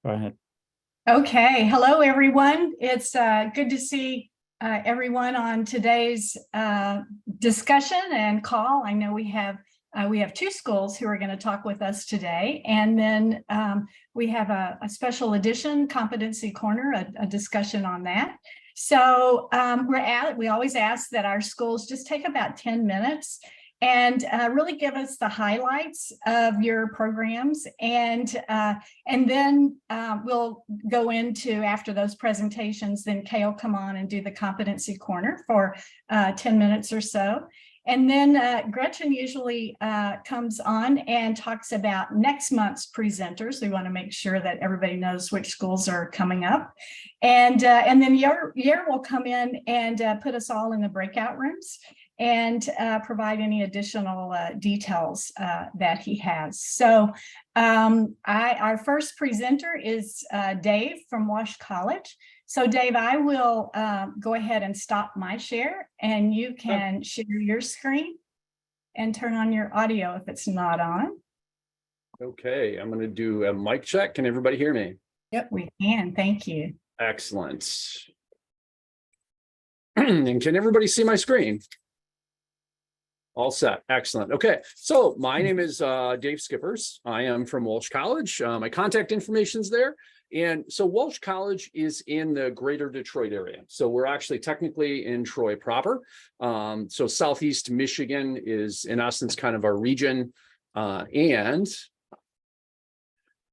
Go ahead. Okay, hello everyone. It's good to see everyone on today's discussion and call. I know we have two schools who are going to talk with us today, and then we have a special edition Competency Corner, a discussion on that. So we always ask that our schools just take about 10 minutes and really give us the highlights of your programs, and then we'll go into, after those presentations, then Kay will come on and do the Competency Corner for 10 minutes or so. And then Gretchen usually comes on and talks about next month's presenters. We want to make sure that everybody knows which schools are coming up. And then Yair will come in and put us all in the breakout rooms and provide any additional details that he has. So our first presenter is Dave from Walsh College. So Dave, I will go ahead and stop my share, and you can share your screen and turn on your audio if it's not on. Okay, I'm going to do a mic check. Can everybody hear me? Yep, we can. Thank you. Excellent. And can everybody see my screen? All set. Excellent. Okay, so my name is Dave Schippers. I am from Walsh College. My contact information's there. And so Walsh College is in the greater Detroit area. So we're actually technically in Troy proper. So Southeast Michigan is in essence kind of our region. And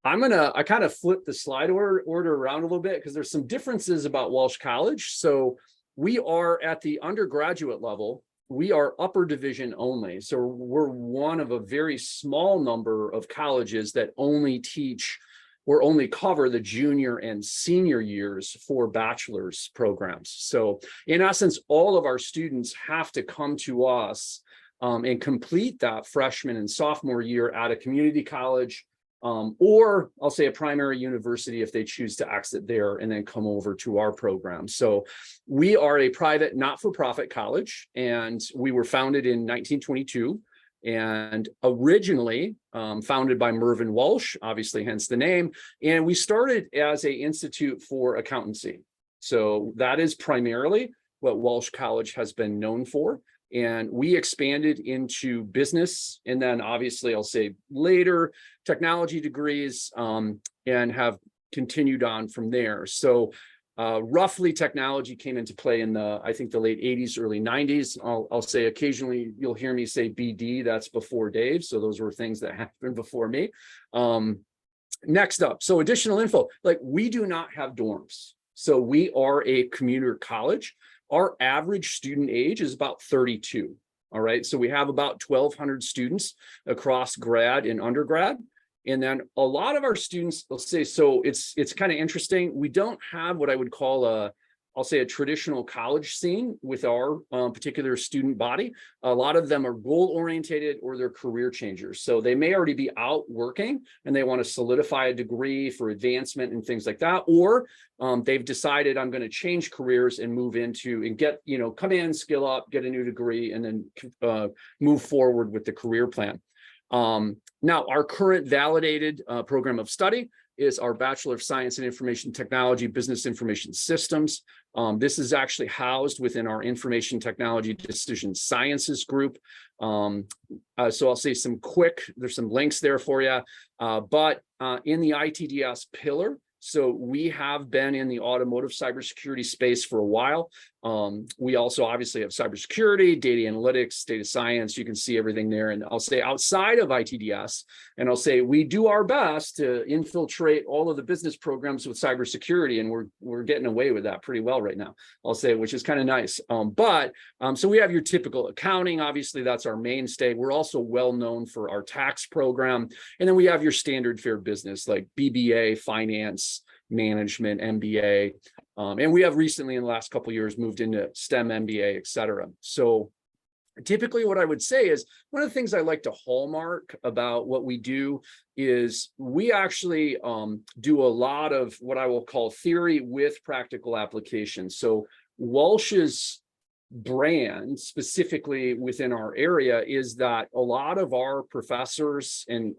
I kind of flip the slide order around a little bit because there's some differences about Walsh College. So we are at the undergraduate level. We are upper division only. So we're one of a very small number of colleges that only teach or only cover the junior and senior years for bachelor's programs. So in essence, all of our students have to come to us and complete that freshman and sophomore year at a community college, or I'll say a primary university if they choose to exit there and then come over to our program. So we are a private, not-for-profit college, and we were founded in 1922. And originally founded by Mervyn Walsh, obviously hence the name. And we started as an institute for accountancy. So that is primarily what Walsh College has been known for. And we expanded into business, and then obviously I'll say later technology degrees, and have continued on from there. So roughly technology came into play in I think the late 80s, early 90s. I'll say occasionally you'll hear me say BD, that's before Dave. So those were things that happened before me. Next up, so additional info, like we do not have dorms. So we are a commuter college. Our average student age is about 32. All right. So we have about 1,200 students across grad and undergrad. And then a lot of our students will say, so it's kind of interesting. We don't have what I would call I'll say a traditional college scene with our particular student body. A lot of them are goal oriented or they're career changers. So they may already be out working and they want to solidify a degree for advancement and things like that. Or they've decided I'm going to change careers and move into and get, come in, skill up, get a new degree, and then move forward with the career plan. Now, our current validated program of study is our Bachelor of Science in Information Technology, Business Information Systems. This is actually housed within our Information Technology Decision Sciences group. So I'll say there's some links there for you, but in the ITDS pillar, so we have been in the automotive cybersecurity space for a while. We also obviously have cybersecurity, data analytics, data science. You can see everything there. And I'll say outside of ITDS, and I'll say we do our best to infiltrate all of the business programs with cybersecurity, and we're getting away with that pretty well right now, I'll say, which is kind of nice. So we have your typical accounting. Obviously, that's our mainstay. We're also well known for our tax program. And then we have your standard fare business like BBA, finance, management, MBA. And we have recently in the last couple of years moved into STEM MBA, et cetera. So typically what I would say is one of the things I like to hallmark about what we do is we actually do a lot of what I will call theory with practical application. So Walsh's brand specifically within our area is that a lot of our professors and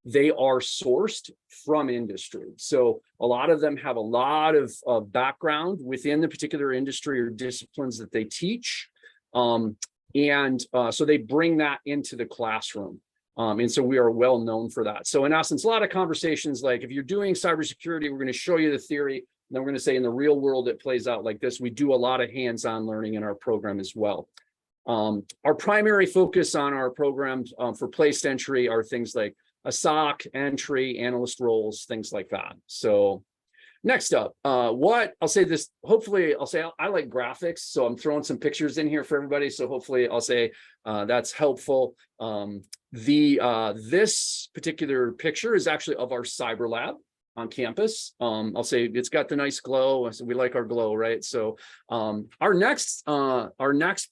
they are sourced from industry. So a lot of them have a lot of background within the particular industry or disciplines that they teach. So they bring that into the classroom. And so we are well known for that. So in essence, a lot of conversations like, if you're doing cybersecurity, we're going to show you the theory. And then we're going to say in the real world, it plays out like this. We do a lot of hands-on learning in our program as well. Our primary focus on our programs for placed entry are things like a SOC, entry, analyst roles, things like that. So next up, what I'll say this, hopefully I'll say I like graphics. So I'm throwing some pictures in here for everybody. So hopefully I'll say that's helpful. This particular picture is actually of our cyber lab on campus. I'll say it's got the nice glow. So we like our glow, right? So our next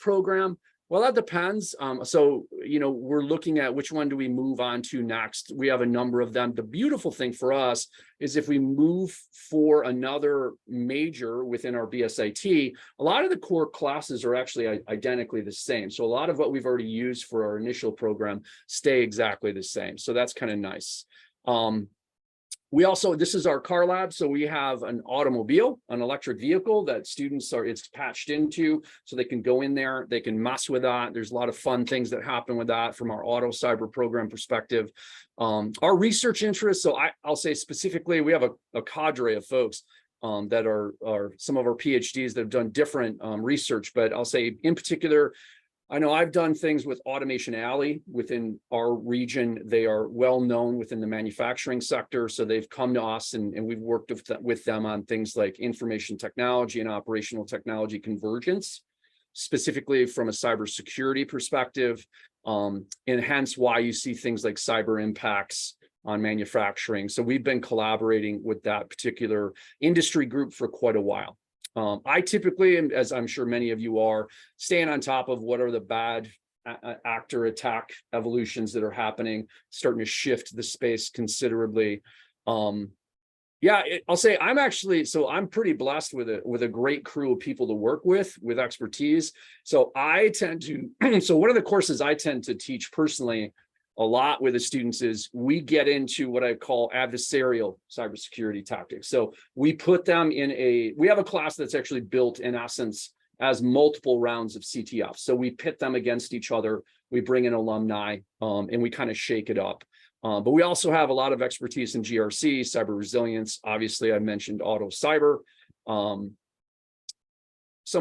program, well, that depends. So, we're looking at which one do we move on to next. We have a number of them. The beautiful thing for us is if we move for another major within our BSIT, a lot of the core classes are actually identically the same. So a lot of what we've already used for our initial program stay exactly the same. So that's kind of nice. This is our car lab. So we have an automobile, an electric vehicle that it's patched into, so they can go in there, they can mess with that. There's a lot of fun things that happen with that from our auto cyber program perspective. Our research interests, so I'll say specifically, we have a cadre of folks that are some of our PhDs that have done different research, but I'll say in particular, I know I've done things with Automation Alley within our region. They are well known within the manufacturing sector. So they've come to us and we've worked with them on things like information technology and operational technology convergence, specifically from a cybersecurity perspective. And hence why you see things like cyber impacts on manufacturing. So we've been collaborating with that particular industry group for quite a while. I typically, as I'm sure many of you are, staying on top of what are the bad actor attack evolutions that are happening, starting to shift the space considerably. I'll say I'm pretty blessed with a great crew of people to work with expertise. So I tend to, so one of the courses I tend to teach personally a lot with the students is we get into what I call adversarial cybersecurity tactics. So we put them we have a class that's actually built in essence as multiple rounds of CTF. So we pit them against each other. We bring in alumni and we kind of shake it up. But we also have a lot of expertise in GRC, cyber resilience. Obviously, I mentioned auto cyber. Some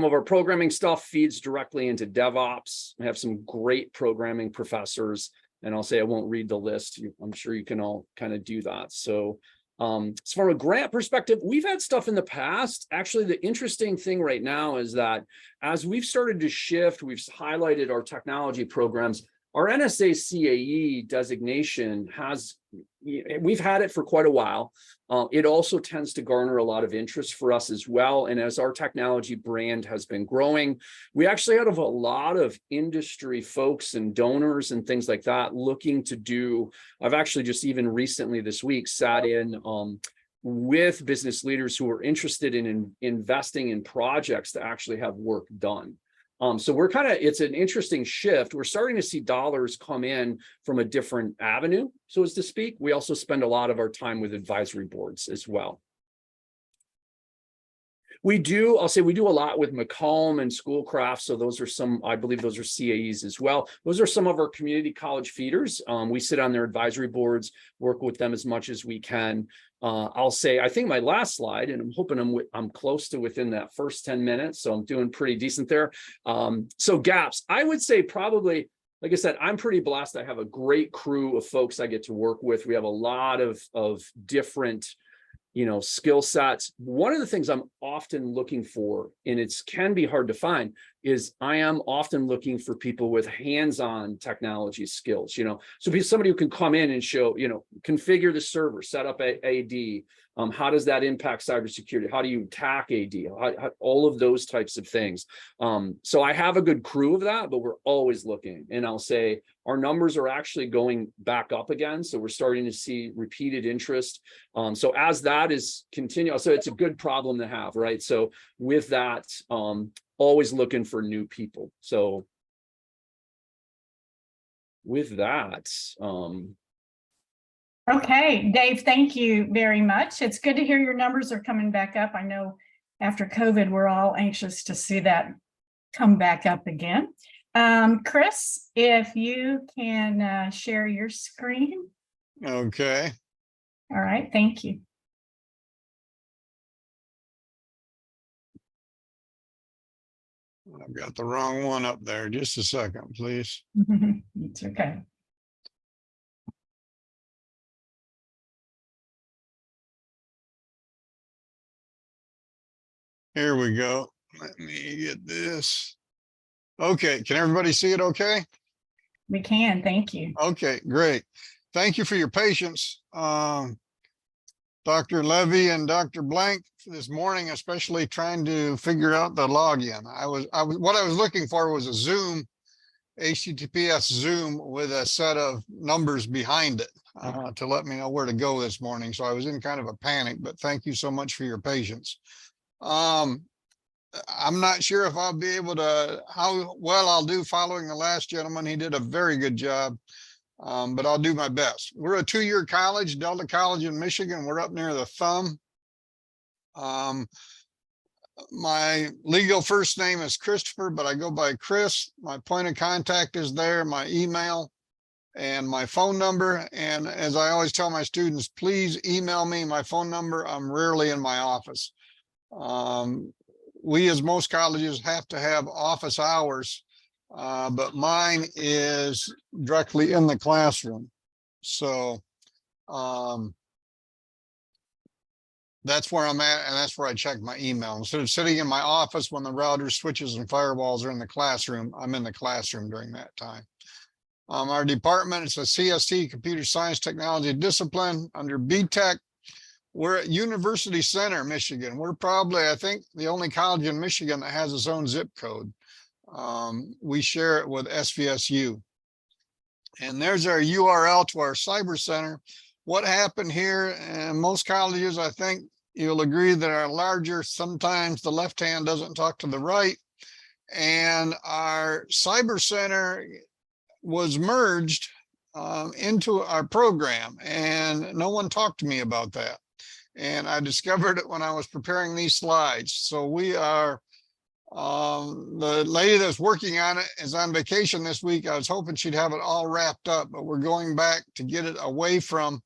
of our programming stuff feeds directly into DevOps. We have some great programming professors. And I'll say I won't read the list. I'm sure you can all kind of do that. So from a grant perspective, we've had stuff in the past. Actually, the interesting thing right now is that as we've started to shift, we've highlighted our technology programs. Our NSA CAE designation we've had it for quite a while. It also tends to garner a lot of interest for us as well. And as our technology brand has been growing, we actually have a lot of industry folks and donors and things like that looking to do. I've actually just even recently this week sat in with business leaders who are interested in investing in projects to actually have work done. So it's an interesting shift. We're starting to see dollars come in from a different avenue, so as to speak. We also spend a lot of our time with advisory boards as well. I'll say we do a lot with Macomb and Schoolcraft. So those are I believe those are CAEs as well. Those are some of our community college feeders. We sit on their advisory boards, work with them as much as we can. I'll say, I think my last slide, and I'm hoping I'm close to within that first 10 minutes. So I'm doing pretty decent there. So gaps, I would say probably, like I said, I'm pretty blessed. I have a great crew of folks I get to work with. We have a lot of different skill sets. One of the things I'm often looking for, and it can be hard to find, is I am often looking for people with hands-on technology skills, so be somebody who can come in and show, configure the server, set up AD. How does that impact cybersecurity? How do you attack AD? All of those types of things. So I have a good crew of that, but we're always looking. And I'll say our numbers are actually going back up again. So we're starting to see repeated interest. So as that is continuing, so it's a good problem to have, right? So with that, always looking for new people. So with that, Okay, Dave, thank you very much. It's good to hear your numbers are coming back up. I know after COVID, we're all anxious to see that come back up again. Chris, if you can share your screen. Okay. All right, thank you. I've got the wrong one up there. Just a second, please. It's okay. Here we go. Let me get this. Okay, can everybody see it okay? We can, thank you. Okay, great. Thank you for your patience. Dr. Levy and Dr. Blank this morning, especially trying to figure out the login. What I was looking for was a Zoom, HTTPS Zoom with a set of numbers behind it to let me know where to go this morning. So I was in kind of a panic, but thank you so much for your patience. I'm not sure if I'll be able to, how well I'll do following the last gentleman. He did a very good job, but I'll do my best. We're a two-year college, Delta College in Michigan. We're up near the thumb. My legal first name is Kristopher, but I go by Chris. My point of contact is there, my email and my phone number. And as I always tell my students, please email me my phone number. I'm rarely in my office. We, as most colleges, have to have office hours, but mine is directly in the classroom. So that's where I'm at, and that's where I check my email. Instead of sitting in my office when the routers, switches, and firewalls are in the classroom, I'm in the classroom during that time. Our department is a CST, Computer Science Technology discipline under BTech. We're at University Center, Michigan. We're probably, I think, the only college in Michigan that has its own zip code. We share it with SVSU. And there's our URL to our cyber center. What happened here, and most colleges, I think you'll agree that are larger, sometimes the left hand doesn't talk to the right. And our cyber center was merged into our program, and no one talked to me about that. And I discovered it when I was preparing these slides. So we are, the lady that's working on it is on vacation this week. I was hoping she'd have it all wrapped up, but we're going back to get it away from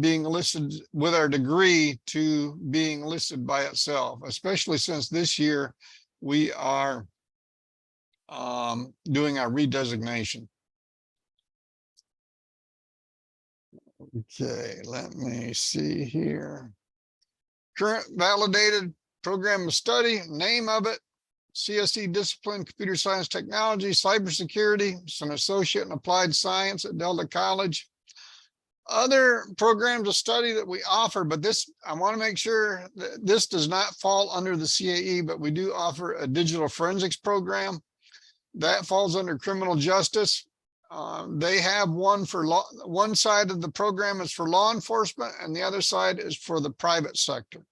being listed with our degree to being listed by itself, especially since this year we are doing our redesignation. Okay, let me see here. Current validated program of study, name of it, CSE discipline, computer science technology, cybersecurity. It's an associate in applied science at Delta College. Other programs of study that we offer, but this, I want to make sure that this does not fall under the CAE, but we do offer a digital forensics program that falls under criminal justice. They have one for law. One side of the program is for law enforcement and the other side is for the private sector.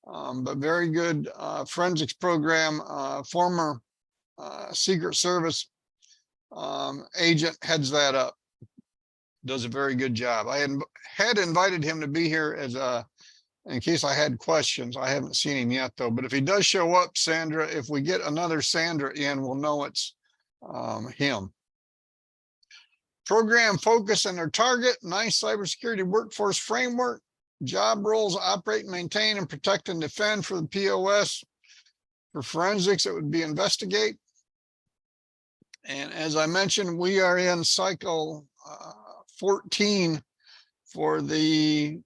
But very good forensics program. Former Secret Service agent heads that up. Does a very good job. I had invited him to be here as in case I had questions. I haven't seen him yet though, but if he does show up, Sandra, if we get another Sandra in, we'll know it's him. Program focus and their target, nice cybersecurity workforce framework, job roles, operate, maintain, and protect and defend for the POS. For forensics, it would be investigate. And as I mentioned, we are in cycle 14 for the,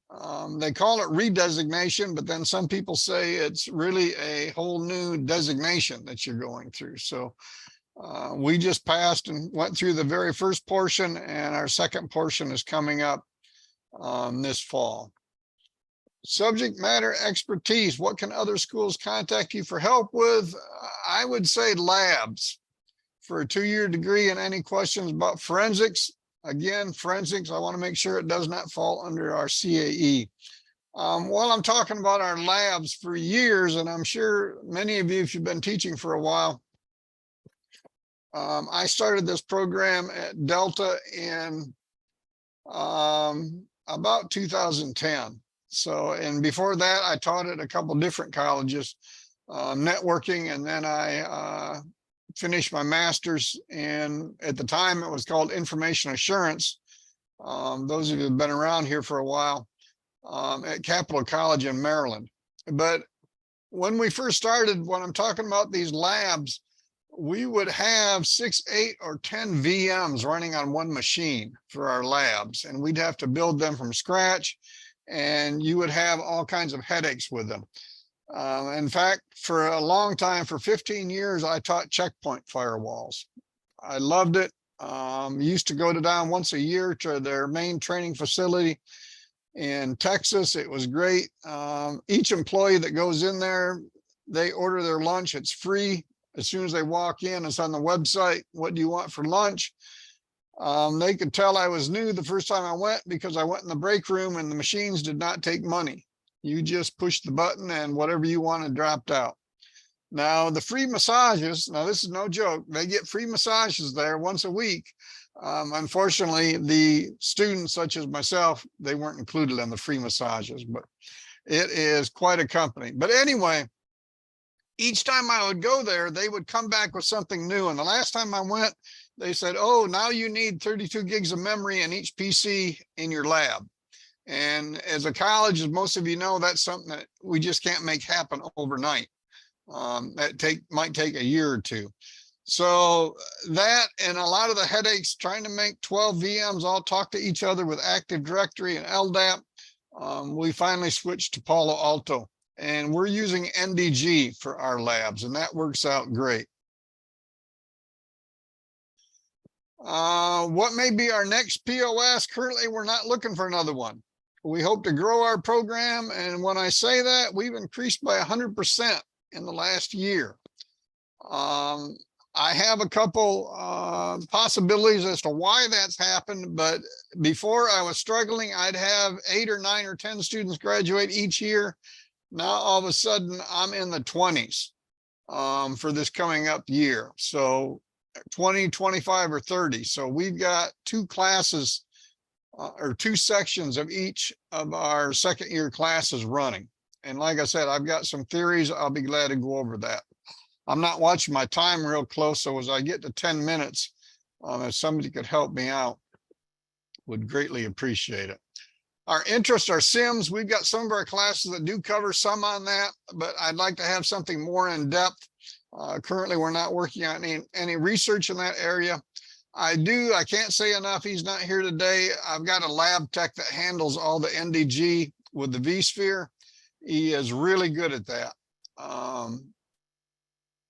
they call it redesignation, but then some people say it's really a whole new designation that you're going through. So we just passed and went through the very first portion, and our second portion is coming up this fall. Subject matter expertise. What can other schools contact you for help with? I would say labs for a 2-year degree, and any questions about forensics. Again, forensics, I want to make sure it does not fall under our CAE. While I'm talking about our labs, for years, and I'm sure many of you, if you've been teaching for a while, I started this program at Delta in, about 2010. So, and before that, I taught at a couple different colleges, networking, and then I finished my master's in, at the time it was called information assurance. Those of you who've been around here for a while, at Capital College in Maryland. But when we first started, when I'm talking about these labs, we would have 6, 8, or 10 VMs running on one machine for our labs, and we'd have to build them from scratch, and you would have all kinds of headaches with them. In fact, for a long time, for 15 years, I taught checkpoint firewalls. I loved it. Used to go down once a year to their main training facility in Texas. It was great. Each employee that goes in there, they order their lunch. It's free. As soon as they walk in, it's on the website. What do you want for lunch? They could tell I was new the first time I went because I went in the break room and the machines did not take money. You just pushed the button and whatever you wanted dropped out. Now, the free massages, now this is no joke, they get free massages there once a week. Unfortunately, the students such as myself, they weren't included in the free massages, but it is quite a company. But anyway, each time I would go there, they would come back with something new. And the last time I went, they said, oh, now you need 32 gigs of memory in each PC in your lab. And as a college, as most of you know, that's something that we just can't make happen overnight. That might take a year or two. So that and a lot of the headaches trying to make 12 VMs all talk to each other with Active Directory and LDAP, we finally switched to Palo Alto, and we're using NDG for our labs, and that works out great. What may be our next POS? Currently, we're not looking for another one. We hope to grow our program, and when I say that, we've increased by 100% in the last year. I have a couple possibilities as to why that's happened, but before I was struggling, I'd have 8 or 9 or 10 students graduate each year. Now, all of a sudden, I'm in the 20s for this coming up year. So 20, 25, or 30. So we've got 2 classes or 2 sections of each of our second year classes running. And like I said, I've got some theories. I'll be glad to go over that. I'm not watching my time real close, so as I get to 10 minutes, if somebody could help me out, would greatly appreciate it. Our interests are SIMs. We've got some of our classes that do cover some on that, but I'd like to have something more in depth. Currently, we're not working on any research in that area. I can't say enough, he's not here today. I've got a lab tech that handles all the NDG with the vSphere. He is really good at that.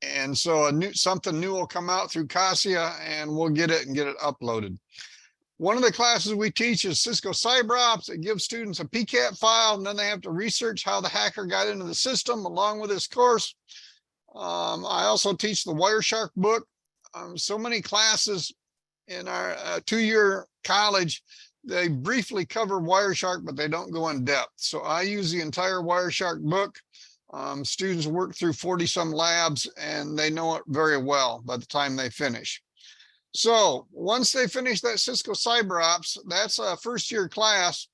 And so something new will come out through CASIA, and we'll get it and get it uploaded. One of the classes we teach is Cisco CyberOps. It gives students a PCAP file, and then they have to research how the hacker got into the system along with this course. I also teach the Wireshark book. So many classes in our 2-year college, they briefly cover Wireshark, but they don't go in depth. So I use the entire Wireshark book. Students work through 40-some labs, and they know it very well by the time they finish. So once they finish that Cisco CyberOps, that's a first-year class.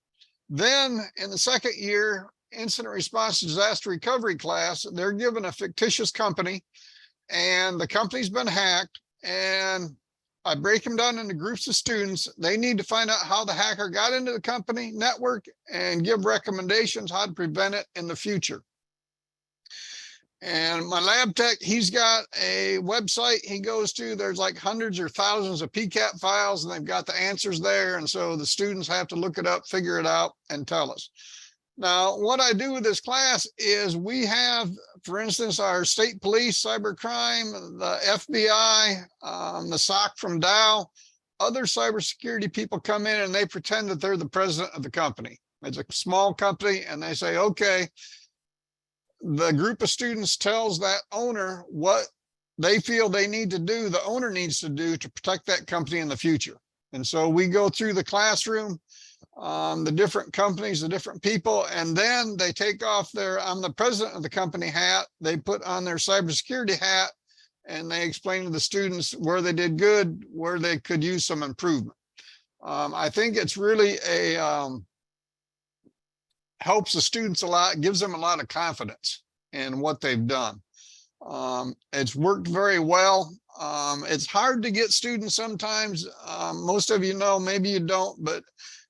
Then in the second year, Incident Response to Disaster Recovery class, they're given a fictitious company, and the company's been hacked, and I break them down into groups of students. They need to find out how the hacker got into the company network and give recommendations how to prevent it in the future. And my lab tech, he's got a website he goes to. There's like hundreds or thousands of PCAP files, and they've got the answers there. And so the students have to look it up, figure it out, and tell us. Now, what I do with this class is we have, for instance, our state police, cybercrime, the FBI, the SOC from Dow, other cybersecurity people come in and they pretend that they're the president of the company. It's a small company, and they say, okay, the group of students tells that owner what they feel they need to do, the owner needs to do to protect that company in the future. And so we go through the classroom, the different companies, the different people, and then they take off their I'm the president of the company hat, they put on their cybersecurity hat, and they explain to the students where they did good, where they could use some improvement. I think it's really a helps the students a lot, gives them a lot of confidence in what they've done. It's worked very well. It's hard to get students sometimes. Most of you know, maybe you don't, but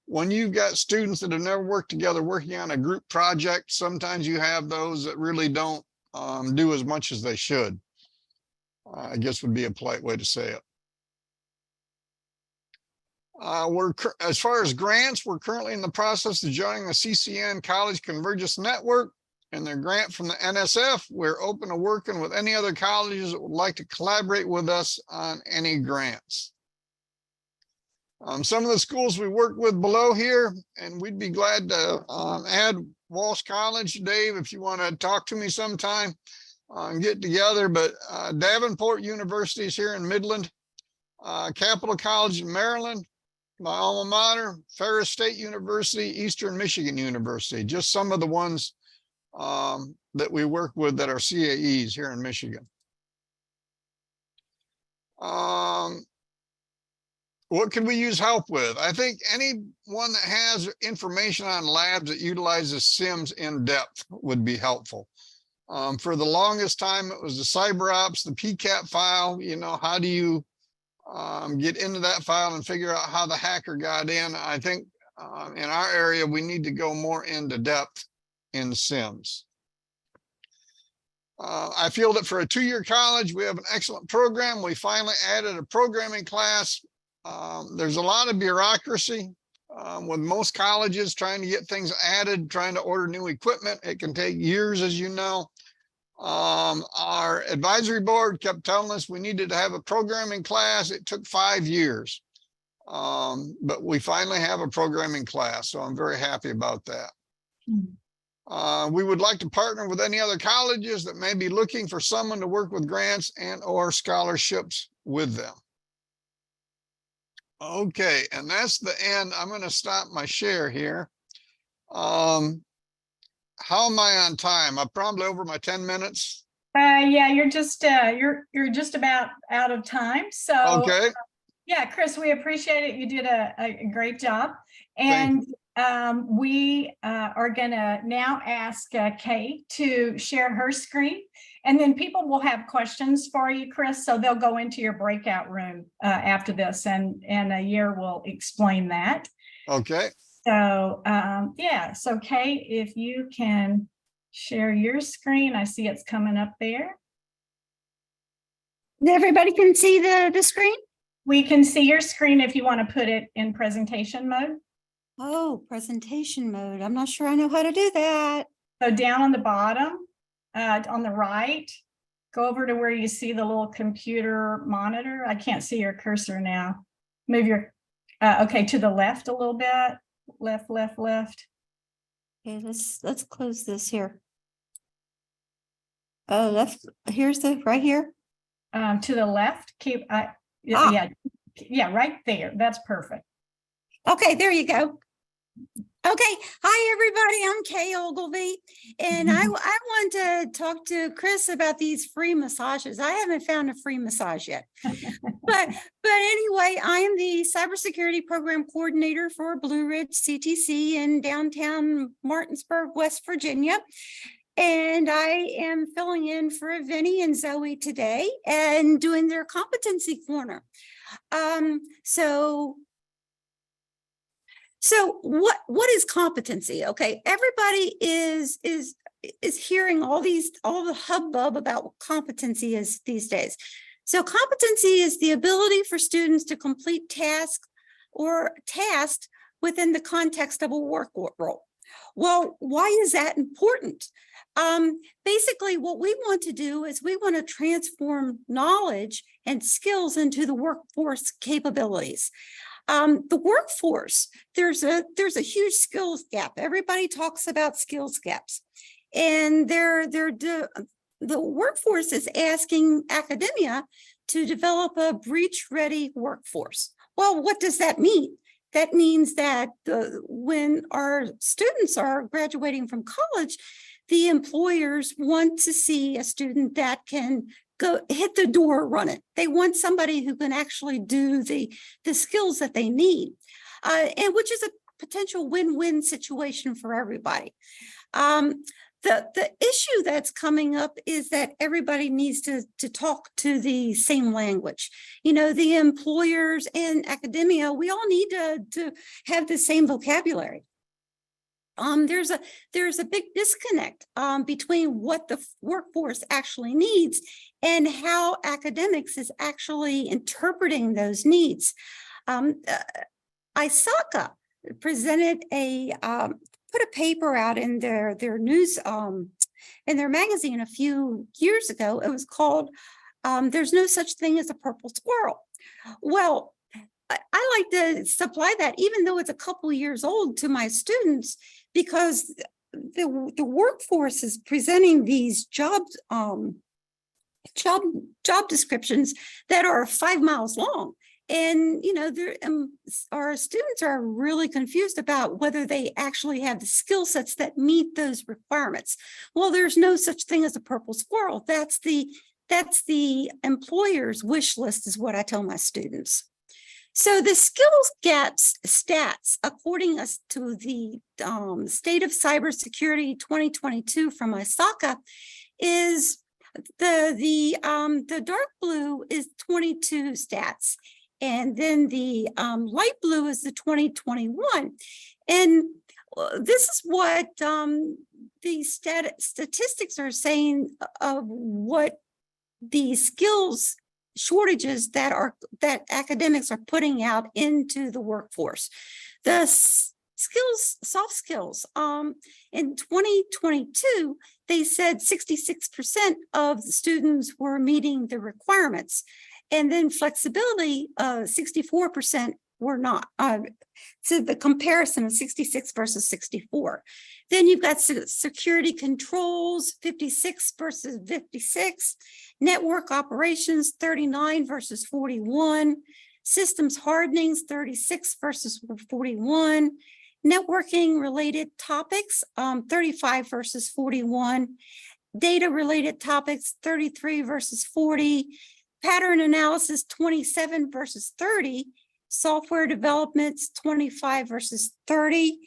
when you've got students that have never worked together working on a group project, sometimes you have those that really don't do as much as they should. I guess would be a polite way to say it. As far as grants, we're currently in the process of joining the CCN College Convergence Network and their grant from the NSF. We're open to working with any other colleges that would like to collaborate with us on any grants. Some of the schools we work with below here, and we'd be glad to add Walsh College. Dave, if you want to talk to me sometime, get together, but Davenport University is here in Midland, Capital College in Maryland, my alma mater, Ferris State University, Eastern Michigan University, just some of the ones that we work with that are CAEs here in Michigan. What can we use help with? I think anyone that has information on labs that utilizes SIMS in depth would be helpful. For the longest time, it was the cyber ops, the PCAP file. You know, how do you get into that file and figure out how the hacker got in? I think in our area, we need to go more into depth in SIMS. I feel that for a 2-year college, we have an excellent program. We finally added a programming class. There's a lot of bureaucracy with most colleges trying to get things added, trying to order new equipment. It can take years, as you know. Our advisory board kept telling us we needed to have a programming class. It took 5 years, but we finally have a programming class, so I'm very happy about that. We would like to partner with any other colleges that may be looking for someone to work with grants and or scholarships with them. Okay, and that's the end. I'm going to stop my share here. How am I on time? I'm probably over my 10 minutes. Yeah, you're just about out of time. So Okay. Yeah, Chris, we appreciate it. You did a great job. And we are going to now ask Kay to share her screen. And then people will have questions for you, Chris. So they'll go into your breakout room after this, and a year will explain that. Okay. So yeah, so Kay, if you can share your screen, I see it's coming up there. Everybody can see the screen? We can see your screen if you want to put it in presentation mode. Oh, presentation mode. I'm not sure I know how to do that. So down on the bottom, on the right, go over to where you see the little computer monitor. I can't see your cursor now. Move your, okay, to the left a little bit. Left. Okay, let's close this here. Oh, left. Here's the right here. To the left. Keep. Yeah, right there. That's perfect. Okay, there you go. Okay, hi everybody. I'm Kay Ogilvie, and I want to talk to Chris about these free massages. I haven't found a free massage yet, but anyway, I am the cybersecurity program coordinator for Blue Ridge CTC in downtown Martinsburg, West Virginia. And I am filling in for Vinny and Zoe today and doing their competency corner. So what is competency? Okay, everybody is hearing all the hubbub about what competency is these days. So competency is the ability for students to complete tasks within the context of a work role. Well, why is that important? Basically, what we want to do is we want to transform knowledge and skills into the workforce capabilities. The workforce, there's a huge skills gap. Everybody talks about skills gaps, and the workforce is asking academia to develop a breach-ready workforce. Well, what does that mean? That means that when our students are graduating from college, the employers want to see a student that can go hit the door running. They want somebody who can actually do the skills that they need. and which is a potential win-win situation for everybody. The issue that's coming up is that everybody needs to talk to the same language. You know, the employers and academia, we all need to have the same vocabulary. There's a big disconnect between what the workforce actually needs and how academics is actually interpreting those needs. ISACA presented put a paper out in their news in their magazine a few years ago. It was called "There's No Such Thing as a Purple Squirrel." Well, I like to supply that, even though it's a couple years old, to my students, because the workforce is presenting these job descriptions that are 5 miles long. And, you know, our students are really confused about whether they actually have the skill sets that meet those requirements. Well, there's no such thing as a purple squirrel. That's the employer's wish list, is what I tell my students. So the skills gaps stats, according to the State of Cybersecurity 2022 from ISACA, is the dark blue is 22 stats. And then the light blue is the 2021. And this is what the statistics are saying of what the skills shortages that academics are putting out into the workforce. The skills, soft skills, in 2022, they said 66% of the students were meeting the requirements. And then flexibility, 64% were not. So the comparison of 66 versus 64. Then you've got security controls, 56 versus 56. Network operations, 39 versus 41. Systems hardenings, 36 versus 41. Networking related topics, 35 versus 41. Data related topics, 33 versus 40. Pattern analysis, 27 versus 30. Software developments, 25 versus 30.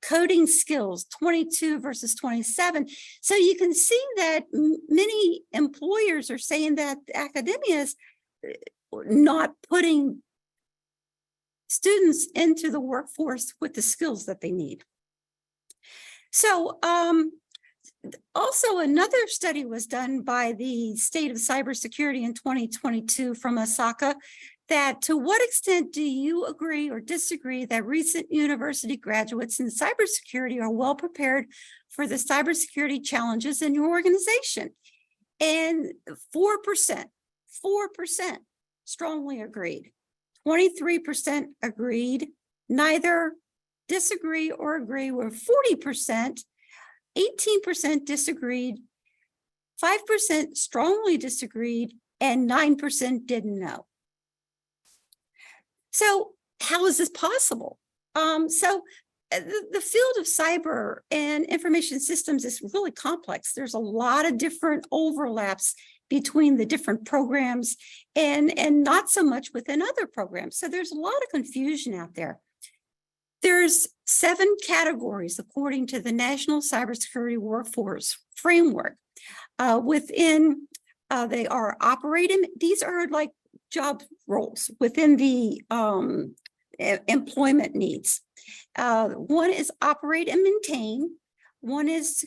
Coding skills, 22 versus 27. So you can see that many employers are saying that academia is not putting students into the workforce with the skills that they need. So also another study was done by the State of Cybersecurity in 2022 from ISACA, that to what extent do you agree or disagree that recent university graduates in cybersecurity are well prepared for the cybersecurity challenges in your organization? And 4% strongly agreed. 23% agreed, neither disagree or agree were 40%, 18% disagreed, 5% strongly disagreed, and 9% didn't know. So how is this possible? The field of cyber and information systems is really complex. There's a lot of different overlaps between the different programs and not so much within other programs. So there's a lot of confusion out there. There's 7 categories according to the National Cybersecurity Workforce Framework. Within, they are operating, these are like job roles within the employment needs. One is operate and maintain. One is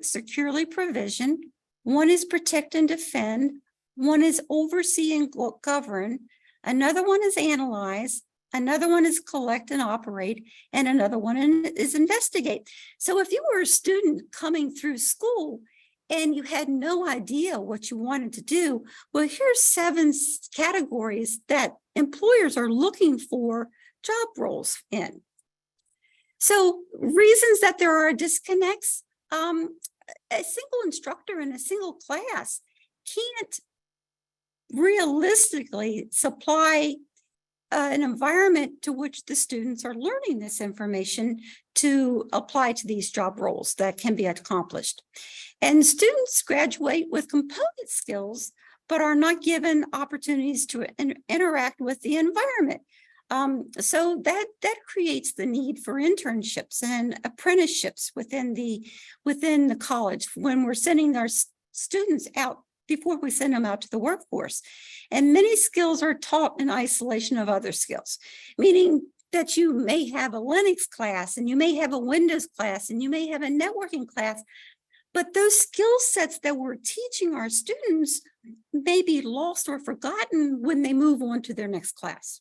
securely provision. One is protect and defend. One is oversee and govern. Another one is analyze. Another one is collect and operate. And another one is investigate. So if you were a student coming through school and you had no idea what you wanted to do, well, here's 7 categories that employers are looking for job roles in. So reasons that there are disconnects, a single instructor in a single class can't realistically supply an environment to which the students are learning this information to apply to these job roles that can be accomplished. And students graduate with component skills, but are not given opportunities to interact with the environment. So that creates the need for internships and apprenticeships within the college when we're sending our students out before we send them out to the workforce. And many skills are taught in isolation of other skills, meaning that you may have a Linux class and you may have a Windows class and you may have a networking class, but those skill sets that we're teaching our students may be lost or forgotten when they move on to their next class.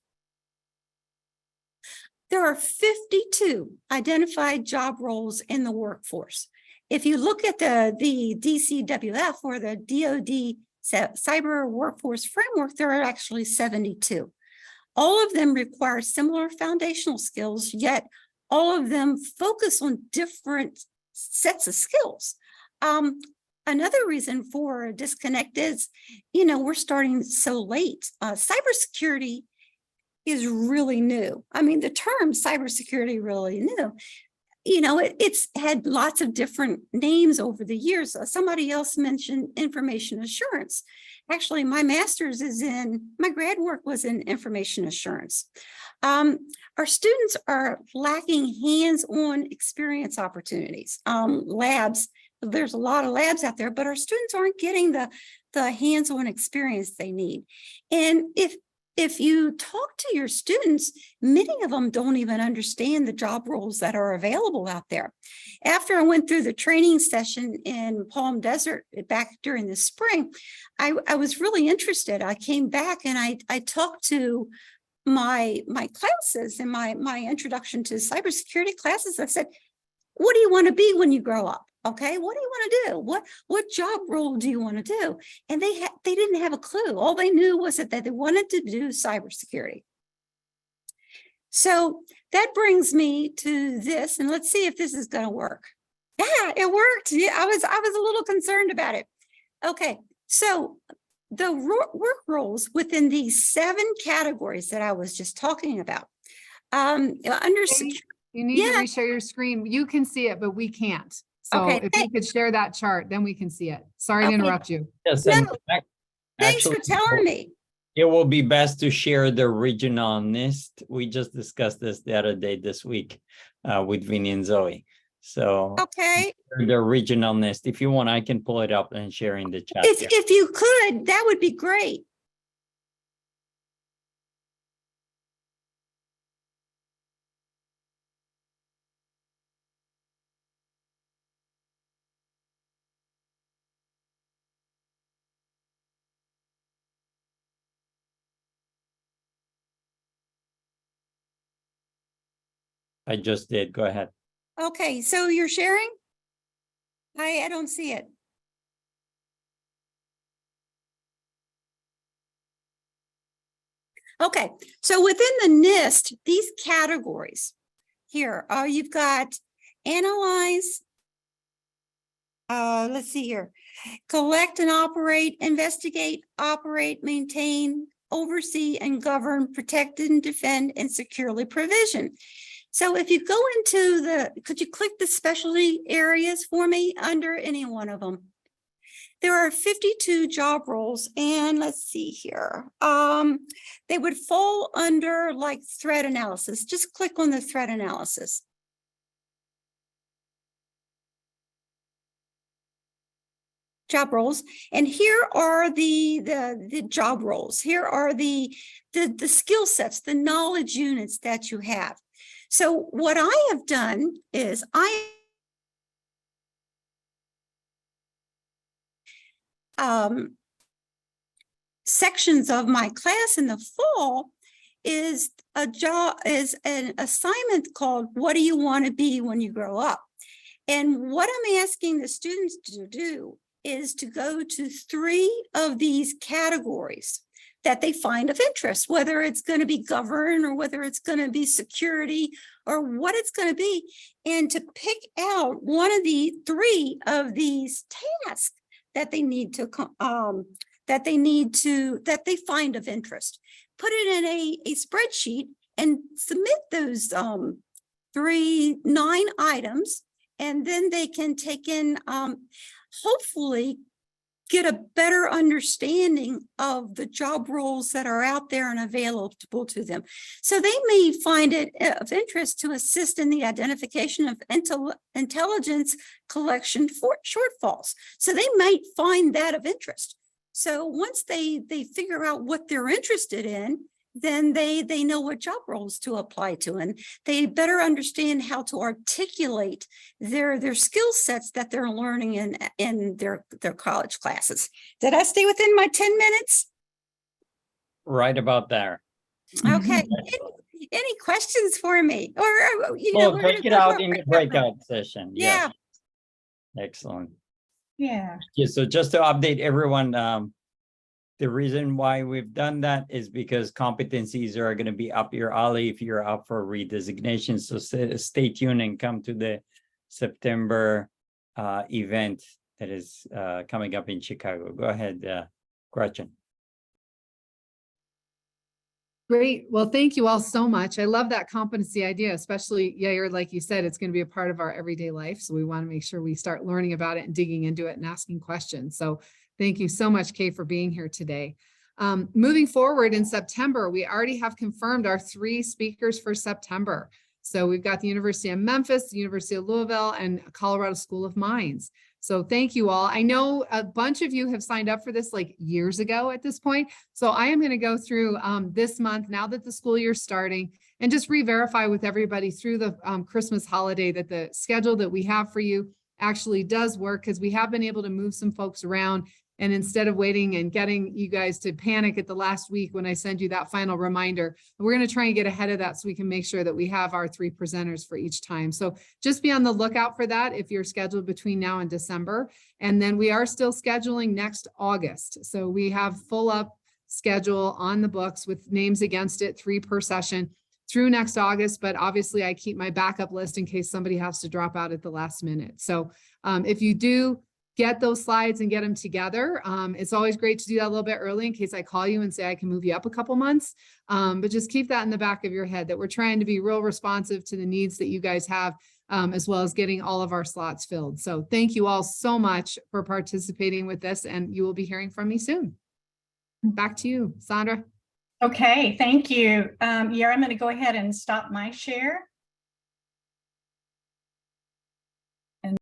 There are 52 identified job roles in the workforce. If you look at the DCWF or the DoD Cyber Workforce Framework, there are actually 72. All of them require similar foundational skills, yet all of them focus on different sets of skills. Another reason for a disconnect is, we're starting so late. Cybersecurity is really new. I mean, the term cybersecurity really new. It's had lots of different names over the years. Somebody else mentioned information assurance. Actually, my grad work was in information assurance. Our students are lacking hands-on experience opportunities. Labs, there's a lot of labs out there, but our students aren't getting the hands-on experience they need. And if you talk to your students, many of them don't even understand the job roles that are available out there. After I went through the training session in Palm Desert back during the spring, I was really interested. I came back and I talked to my classes and my introduction to cybersecurity classes. I said, what do you want to be when you grow up? Okay, what do you want to do? What job role do you want to do? And they didn't have a clue. All they knew was that they wanted to do cybersecurity. So that brings me to this, and let's see if this is going to work. Yeah, it worked. Yeah, I was a little concerned about it. Okay, so the work roles within these 7 categories that I was just talking about. Under security. You need to reshare your screen. You can see it, but we can't. So Okay, if you could share that chart, then we can see it. Sorry to interrupt you. Yes, No, and thanks for telling me. it will be best to share the regional list. We just discussed this the other day this week with Vinny and Zoe. So Okay, the regional list, if you want, I can pull it up and share in the chat. if you could, that would be great. I just did. Go ahead. Okay, so you're sharing? I don't see it. Okay, so within the NIST, these categories here, you've got analyze, let's see here, collect and operate, investigate, operate, maintain, oversee and govern, protect and defend, and securely provision. So if you go into could you click the specialty areas for me under any one of them? There are 52 job roles, and let's see here. They would fall under like threat analysis. Just click on the threat analysis. Job roles, and here are the job roles. Here are the skill sets, the knowledge units that you have. So what I have done is sections of my class in the fall is an assignment called What Do You Want to Be When You Grow Up? And what I'm asking the students to do is to go to 3 of these categories that they find of interest, whether it's going to be govern or whether it's going to be security or what it's going to be, and to pick out one of the 3 of these tasks that they need to that they find of interest. Put it in a spreadsheet and submit those 9 items, and then they can take in hopefully get a better understanding of the job roles that are out there and available to them. So they may find it of interest to assist in the identification of intelligence collection for shortfalls. So they might find that of interest. So once they figure out what they're interested in, then they know what job roles to apply to, and they better understand how to articulate their skill sets that they're learning in their college classes. Did I stay within my 10 minutes? Right about there. Okay. Any questions for me? Or Well, take it out in the breakout session. Yeah. Yes. Excellent. Yeah. Yeah, so just to update everyone, the reason why we've done that is because competencies are going to be up your alley if you're up for redesignation. So stay tuned and come to the September event that is coming up in Chicago. Go ahead, Gretchen. Great. Well, thank you all so much. I love that competency idea, especially, Yair, like you said, it's going to be a part of our everyday life. So we want to make sure we start learning about it and digging into it and asking questions. So thank you so much, Kay, for being here today. Moving forward in September, we already have confirmed our 3 speakers for September. So we've got the University of Memphis, the University of Louisville, and Colorado School of Mines. So thank you all. I know a bunch of you have signed up for this like years ago at this point. So I am going to go through this month, now that the school year's starting, and just re-verify with everybody through the Christmas holiday that the schedule that we have for you actually does work, because we have been able to move some folks around. And instead of waiting and getting you guys to panic at the last week when I send you that final reminder, we're going to try and get ahead of that so we can make sure that we have our 3 presenters for each time. So just be on the lookout for that if you're scheduled between now and December. And then we are still scheduling next August. So we have full up schedule on the books with names against it, 3 per session through next August. But obviously I keep my backup list in case somebody has to drop out at the last minute. So if you do get those slides and get them together. It's always great to do that a little bit early in case I call you and say I can move you up a couple months. But just keep that in the back of your head that we're trying to be real responsive to the needs that you guys have, as well as getting all of our slots filled. So thank you all so much for participating with this, and you will be hearing from me soon. Back to you, Sandra. Okay, thank you. Yeah, I'm going to go ahead and stop my share.